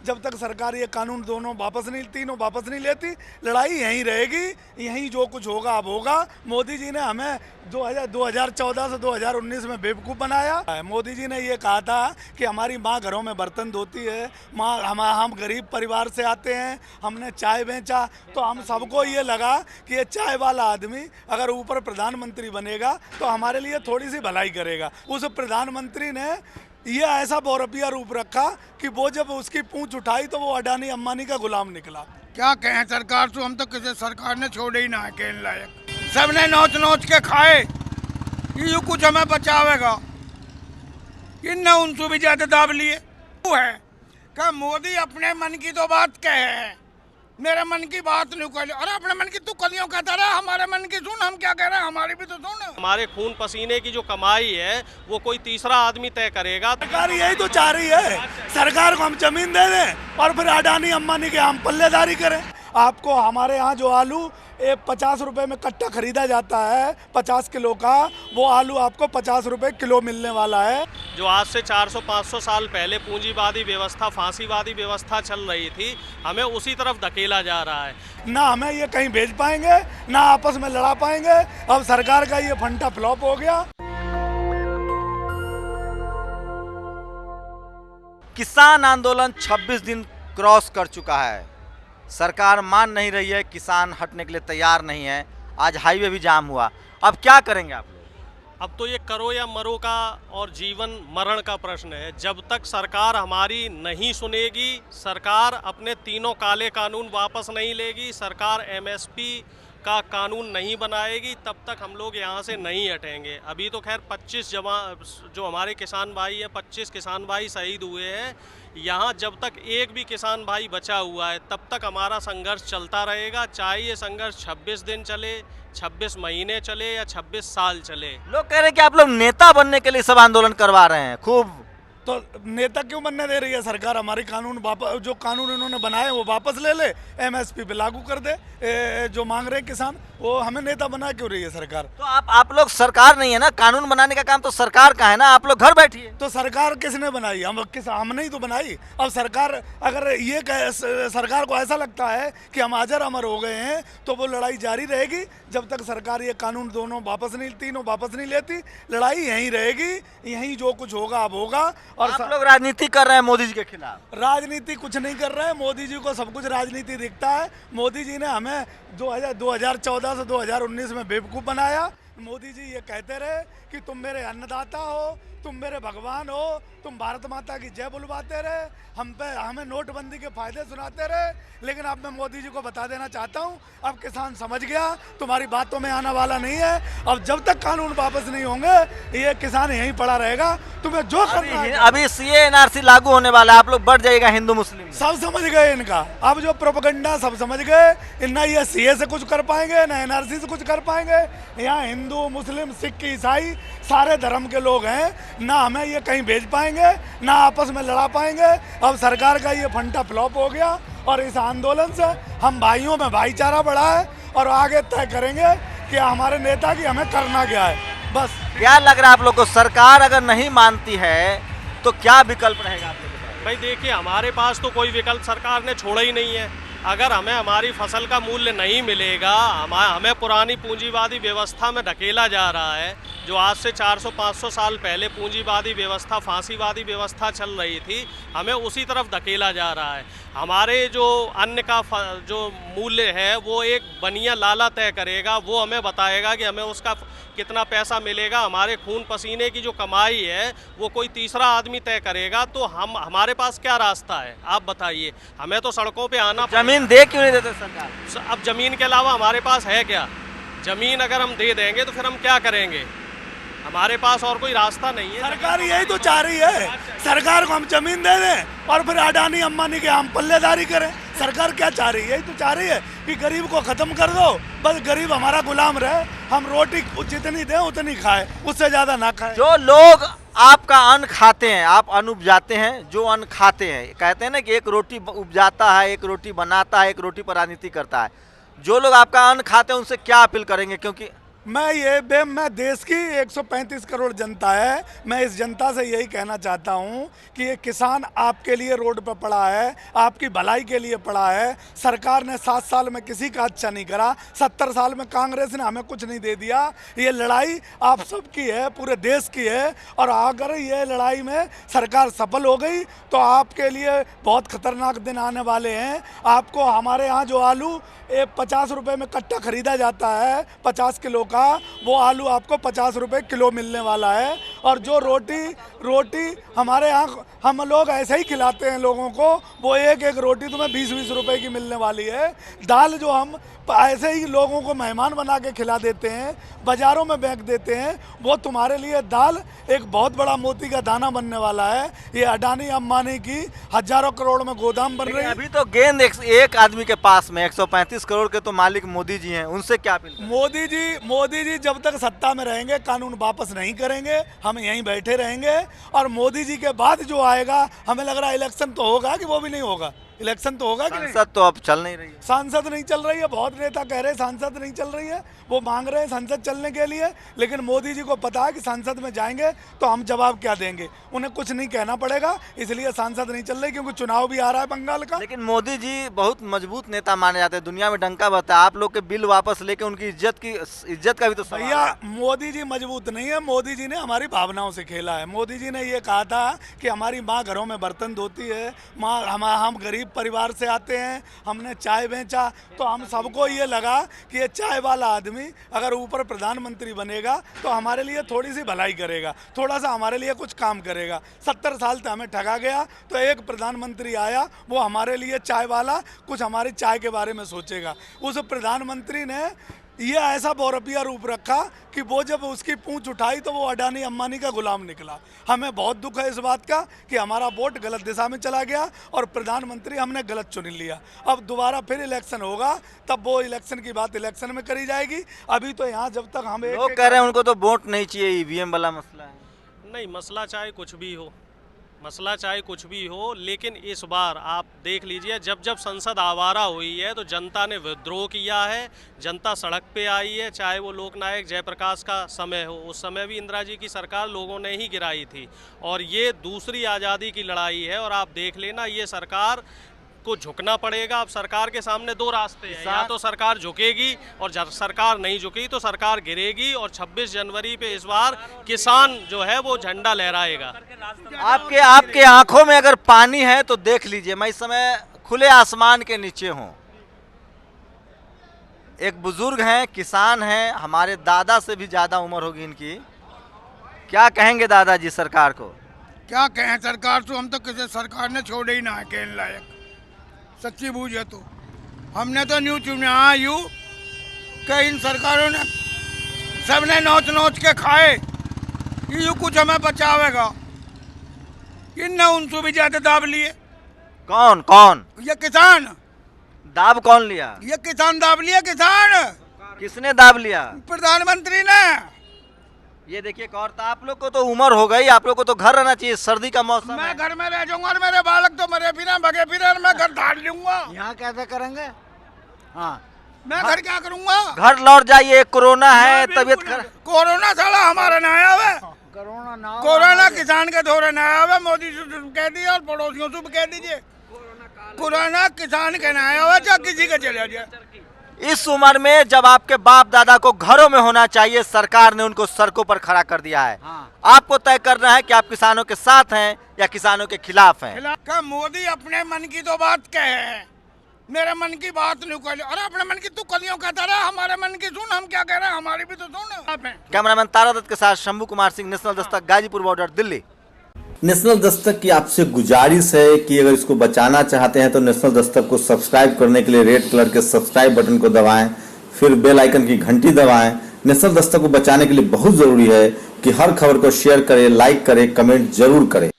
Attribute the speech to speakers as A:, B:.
A: जब तक सरकार ये कानून तीनों वापस नहीं लेती, लड़ाई यहीं रहेगी। यहीं जो कुछ होगा अब होगा। मोदी जी ने हमें 2014 से 2019 में बेवकूफ़ बनाया। मोदी जी ने ये कहा था कि हमारी माँ घरों में बर्तन धोती है, हम गरीब परिवार से आते हैं, हमने चाय बेचा, तो हम सबको ये लगा कि ये चाय वाला आदमी अगर ऊपर प्रधानमंत्री बनेगा तो हमारे लिए थोड़ी सी भलाई करेगा। उस प्रधानमंत्री ने ये ऐसा बहुरूपिया रूप रखा कि वो जब उसकी पूंछ उठाई तो वो अडानी अंबानी का गुलाम निकला।
B: क्या कहें सरकार से, हम तो किसी सरकार ने छोड़े ही ना है कहने लायक। सबने नोच नोच के खाए, ये कुछ हमें बचावेगा। इनने उनसे भी ज्यादा दाब लिए। वो है कि मोदी अपने मन की तो बात कहे है, मेरे मन की बात नहीं कर। अरे अपने मन की तू कलियों कहता रहा, हमारे मन की सुन, हम क्या कह रहे हैं हमारी भी तो सुन।
C: हमारे खून पसीने की जो कमाई है वो कोई तीसरा आदमी तय करेगा।
A: सरकार यही तो चाह रही है, सरकार को हम जमीन दे दें और फिर अडानी अंबानी के हम पल्लेदारी करें। आपको हमारे यहाँ जो आलू 50 रुपए में कट्टा खरीदा जाता है 50 किलो का, वो आलू आपको 50 रुपए किलो मिलने वाला है।
C: जो आज से 400-500 साल पहले पूंजीवादी व्यवस्था, फांसीवादी व्यवस्था चल रही थी, हमें उसी तरफ धकेला जा रहा है।
A: ना हमें ये कहीं भेज पाएंगे, ना आपस में लड़ा पाएंगे। अब सरकार का ये फंटा फ्लॉप हो गया।
D: किसान आंदोलन 26 दिन क्रॉस कर चुका है। सरकार मान नहीं रही है, किसान हटने के लिए तैयार नहीं है। आज हाईवे भी जाम हुआ। अब क्या करेंगे आप लोग?
C: अब तो ये करो या मरो का और जीवन मरण का प्रश्न है। जब तक सरकार हमारी नहीं सुनेगी, सरकार अपने तीनों काले कानून वापस नहीं लेगी, सरकार एमएसपी का कानून नहीं बनाएगी, तब तक हम लोग यहाँ से नहीं हटेंगे। अभी तो खैर 25 जो हमारे किसान भाई हैं, 25 किसान भाई शहीद हुए हैं। यहाँ जब तक एक भी किसान भाई बचा हुआ है तब तक हमारा संघर्ष चलता रहेगा, चाहे ये संघर्ष 26 दिन चले, 26 महीने चले या 26 साल चले।
D: लोग कह रहे हैं कि आप लोग नेता बनने के लिए सब आंदोलन करवा रहे हैं खूब।
A: तो नेता क्यों बनने दे रही है सरकार? हमारे कानून जो कानून इन्होंने बनाए वो वापस ले ले, एमएसपी पे लागू कर दे। जो मांग रहे हैं किसान, वो हमें नेता बना क्यों रही है सरकार?
D: तो आप लोग सरकार नहीं है ना, कानून बनाने का काम तो सरकार का है ना, आप लोग घर बैठिए।
A: तो सरकार किसने बनाई? हमने ही तो बनाई। अब सरकार अगर सरकार को ऐसा लगता है कि हम अजर अमर हो गए हैं तो वो लड़ाई जारी रहेगी। जब तक सरकार ये कानून तीनों वापस नहीं लेती, लड़ाई यहीं रहेगी। यहीं जो कुछ होगा अब होगा। और
D: आप लोग राजनीति कर रहे हैं मोदी जी के खिलाफ।
A: राजनीति कुछ नहीं कर रहे हैं, मोदी जी को सब कुछ राजनीति दिखता है। मोदी जी ने हमें 2014 से 2019 में बेवकूफ़ बनाया। मोदी जी ये कहते रहे कि तुम मेरे अन्नदाता हो, तुम मेरे भगवान हो, तुम भारत माता की जय बुलवाते रहे, हमें नोटबंदी के फायदे सुनाते रहे। लेकिन अब मैं मोदी जी को बता देना चाहता हूँ, अब किसान समझ गया तुम्हारी बातों में आने वाला नहीं है। अब जब तक कानून वापस नहीं होंगे ये किसान यहीं पड़ा रहेगा। तुम्हें जो करना है।
D: अभी सीए एनआरसी लागू होने वाला है, आप लोग बढ़ जाएगा हिंदू मुस्लिम।
A: सब समझ गए इनका, अब जो प्रोपेगेंडा सब समझ गए। ना ये सीए से कुछ कर पाएंगे, ना एनआरसी से कुछ कर पाएंगे। यहाँ हिंदू, मुस्लिम, सिख, ईसाई सारे धर्म के लोग हैं। ना हमें ये कहीं भेज पाएंगे, ना आपस में लड़ा पाएंगे। अब सरकार का ये फंटा फ्लॉप हो गया और इस आंदोलन से हम भाइयों में भाईचारा बढ़ा है और आगे तय करेंगे कि हमारे नेता की हमें करना क्या है। बस
D: क्या लग रहा है आप लोग को, सरकार अगर नहीं मानती है तो क्या विकल्प रहेगा आप लोग के पास?
C: भाई देखिए, हमारे पास तो कोई विकल्प सरकार ने छोड़ा ही नहीं है। अगर हमें हमारी फसल का मूल्य नहीं मिलेगा, हमें पुरानी पूंजीवादी व्यवस्था में धकेला जा रहा है। जो आज से 400-500 साल पहले पूंजीवादी व्यवस्था, फांसीवादी व्यवस्था चल रही थी, हमें उसी तरफ धकेला जा रहा है। हमारे जो अन्न का जो मूल्य है वो एक बनिया लाला तय करेगा, वो हमें बताएगा कि हमें उसका कितना पैसा मिलेगा। हमारे खून पसीने की जो कमाई है वो कोई तीसरा आदमी तय करेगा। तो हमारे पास क्या रास्ता है आप बताइए? हमें तो सड़कों पे आना।
D: जमीन दे क्यों नहीं देते सरकार?
C: अब जमीन के अलावा हमारे पास है क्या? जमीन अगर हम दे देंगे तो फिर हम क्या करेंगे? हमारे पास और कोई रास्ता नहीं है।
A: सरकार यही तो चाह रही है, सरकार को हम जमीन दे दें और फिर अडानी अंबानी के हम पल्लेदारी करें। सरकार क्या चाह रही है? यही तो चाह रही है कि गरीब को खत्म कर दो, बस गरीब हमारा गुलाम रहे, हम रोटी जितनी दें उतनी खाए, उससे ज्यादा ना खाए।
D: जो लोग आपका अन्न खाते हैं, आप अन्न उपजाते हैं, जो अन्न खाते हैं, कहते हैं ना कि एक रोटी उपजाता है, एक रोटी बनाता है, एक रोटी पर राजनीति करता है। जो लोग आपका अन्न खाते हैं उनसे क्या अपील करेंगे? क्योंकि
A: मैं देश की 135 करोड़ जनता है, मैं इस जनता से यही कहना चाहता हूं कि ये किसान आपके लिए रोड पर पड़ा है, आपकी भलाई के लिए पड़ा है। सरकार ने 7 साल में किसी का अच्छा नहीं करा, 70 साल में कांग्रेस ने हमें कुछ नहीं दे दिया। ये लड़ाई आप सबकी है, पूरे देश की है, और अगर ये लड़ाई में सरकार सफल हो गई तो आपके लिए बहुत खतरनाक दिन आने वाले हैं। आपको हमारे यहाँ जो आलू 50 रुपये में कट्टा खरीदा जाता है 50 किलो का, वो आलू आपको 50 रुपये किलो मिलने वाला है। और जो रोटी हमारे यहाँ हम लोग ऐसे ही खिलाते हैं लोगों को, वो एक रोटी तुम्हें 20-20 रुपये की मिलने वाली है। दाल जो हम ऐसे ही लोगों को मेहमान बना के खिला देते हैं, बाज़ारों में बेच देते हैं, वो तुम्हारे लिए दाल एक बहुत बड़ा मोती का दाना बनने वाला है। ये अडानी अंबानी की हजारों करोड़ में गोदाम बन रही है।
D: अभी तो गेंद एक आदमी के पास में 135 करोड़ के तो मालिक मोदी जी हैं, उनसे क्या अपील करें?
A: मोदी जी जब तक सत्ता में रहेंगे कानून वापस नहीं करेंगे, हम यहीं बैठे रहेंगे। और मोदी जी के बाद जो आएगा, हमें लग रहा है इलेक्शन तो होगा कि वो भी नहीं होगा, इलेक्शन तो होगा कि नहीं?
D: संसद तो अब चल नहीं रही है।
A: सांसद नहीं चल रही है, बहुत नेता कह रहे हैं सांसद नहीं चल रही है, वो मांग रहे हैं संसद चलने के लिए, लेकिन मोदी जी को पता है कि सांसद में जाएंगे तो हम जवाब क्या देंगे, उन्हें कुछ नहीं कहना पड़ेगा, इसलिए सांसद नहीं चल रही, क्योंकि चुनाव भी आ रहा है बंगाल का।
D: लेकिन मोदी जी बहुत मजबूत नेता माने जाते हैं, दुनिया में डंका बहता है। आप लोग के बिल वापस लेके उनकी इज्जत का भी तो सवाल
A: भैया,
D: है।
A: मोदी जी मजबूत नहीं है, मोदी जी ने हमारी भावनाओं से खेला है। मोदी जी ने ये कहा था कि हमारी माँ घरों में बर्तन धोती है, माँ हम गरीब परिवार से आते हैं, हमने चाय बेचा, तो हम सबको ये लगा कि ये चाय वाला आदमी अगर ऊपर प्रधानमंत्री बनेगा तो हमारे लिए थोड़ी सी भलाई करेगा, थोड़ा सा हमारे लिए कुछ काम करेगा। 70 साल तक हमें ठगा गया, तो एक प्रधानमंत्री आया, वो हमारे लिए चाय वाला कुछ हमारी चाय के बारे में सोचेगा। उस प्रधानमंत्री ने ये ऐसा बहुरूपिया रूप रखा कि वो जब उसकी पूंछ उठाई तो वो अडानी अंबानी का गुलाम निकला। हमें बहुत दुख है इस बात का कि हमारा वोट गलत दिशा में चला गया और प्रधानमंत्री हमने गलत चुन लिया। अब दोबारा फिर इलेक्शन होगा, तब वो इलेक्शन की बात इलेक्शन में करी जाएगी। अभी तो यहाँ जब तक हम
D: लोग कह रहे हैं उनको तो वोट नहीं चाहिए, ईवीएम वाला मसला है।
C: नहीं, मसला चाहे कुछ भी हो, मसला चाहे कुछ भी हो, लेकिन इस बार आप देख लीजिए, जब जब संसद आवारा हुई है तो जनता ने विद्रोह किया है, जनता सड़क पे आई है। चाहे वो लोकनायक जयप्रकाश का समय हो, उस समय भी इंदिरा जी की सरकार लोगों ने ही गिराई थी, और ये दूसरी आज़ादी की लड़ाई है। और आप देख लेना, ये सरकार को झुकना पड़ेगा। अब सरकार के सामने दो रास्ते हैं, या तो सरकार झुकेगी, और जब सरकार नहीं झुकी तो सरकार गिरेगी। और 26 जनवरी पे इस बार किसान जो है वो झंडा लहराएगा।
D: आपके आंखों में अगर पानी है तो देख लीजिए, मैं इस समय खुले आसमान के नीचे हूँ। एक बुजुर्ग हैं, किसान हैं, हमारे दादा से भी ज्यादा उम्र होगी इनकी। क्या कहेंगे दादाजी सरकार को?
B: क्या कहें सरकार तो, हम तो किसी सरकार ने छोड़े ही ना है कहने लायक। सच्ची बूझ है तो हमने तो न्यू चुना यू कि इन सरकारों ने सबने नोच नोच के खाए, यू कुछ हमें बचावेगा। इनने उनसे भी ज्यादा दाब लिए।
D: कौन?
B: ये किसान
D: दाब कौन लिया?
B: ये किसान दाब लिया। किसान
D: किसने दाब लिया?
B: प्रधानमंत्री ने।
D: ये देखिए कौर, आप लोग को तो उम्र हो गई, आप लोग को तो घर रहना चाहिए, सर्दी का मौसम
B: मैं
D: है।
B: घर में रह जाऊंगा और मेरे बालक तो मरे फिर भगे फिर, मैं घर धार लूंगा।
E: यहाँ कैसे करेंगे? हाँ,
B: मैं घर क्या करूंगा?
D: घर लौट जाइए, कोरोना है, तबीयत खराब।
B: कोरोना साला हमारा ना आया हुआ, कोरोना किसान के धोरे ना आया हुआ। मोदी से कह दिया और पड़ोसियों से भी कह दीजिए, कोरोना किसान के ना आया हुआ, चाहे किसी के चले जाए।
D: इस उम्र में जब आपके बाप दादा को घरों में होना चाहिए, सरकार ने उनको सड़कों पर खड़ा कर दिया है। आपको तय करना है कि आप किसानों के साथ हैं या किसानों के खिलाफ हैं।
B: क्या मोदी अपने मन की तो बात कहे, मेरे मन की बात नहीं कर। अरे अपने मन की तू कलियों कहता रहा, हमारे मन की सुन, हम क्या कह रहे हैं हमारी भी तो सुन।
D: कैमरामैन तारा दत्त के साथ Shambhu Kumar Singh, national Dastak, Ghazipur border, Delhi.
F: National Dastak की आपसे गुजारिश है कि अगर इसको बचाना चाहते हैं तो नेशनल दस्तक को सब्सक्राइब करने के लिए रेड कलर के सब्सक्राइब बटन को दबाएं, फिर बेल आइकन की घंटी दबाएं। नेशनल दस्तक को बचाने के लिए बहुत जरूरी है कि हर खबर को शेयर करें, लाइक करें, कमेंट जरूर करें।